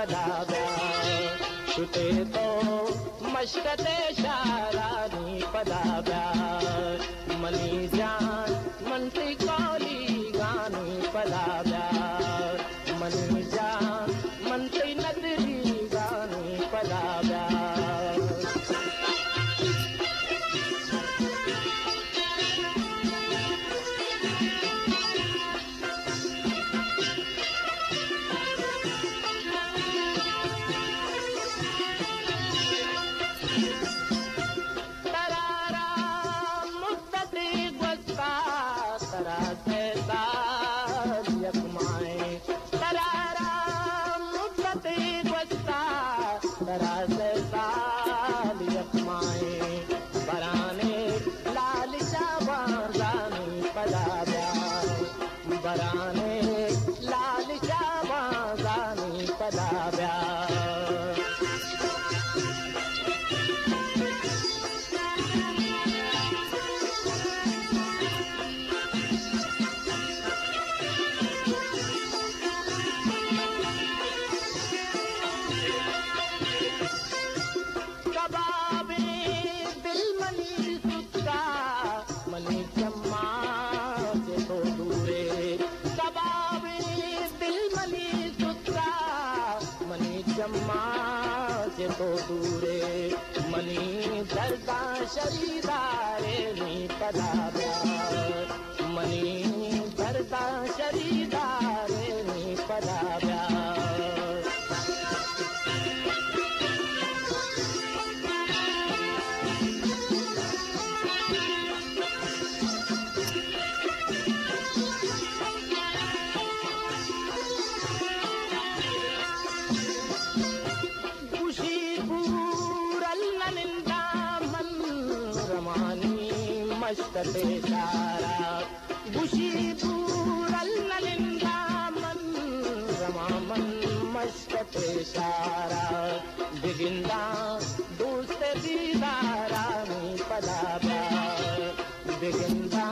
पदाव्या सुटे तो मशकते शारानी पदाव्या मनी जान मनती कौली गानी पदाव्या मनी जान मनती नदरी गानी पदाव्या बराने लाल शाबानी पदाव्या बराने लाल शाबानी पदाव्या जम्मा से तो दूरे मनी दर्दा शरीदारे नी पदाव्या मनी दर्दा शरीदारे नी पदाव्या मशकते शारा बुशी पूरल्लिंदा मन रमामन मशकते शारा बिगिंदा दूसरे दीदारानी पदाव्या बिगिंदा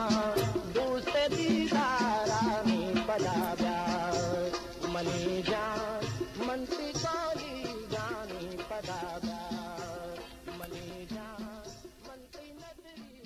दूसरे दीदारानी पदाव्या मनी जान मनती कौली गानी पदाव्या मनी जान मनती नदरी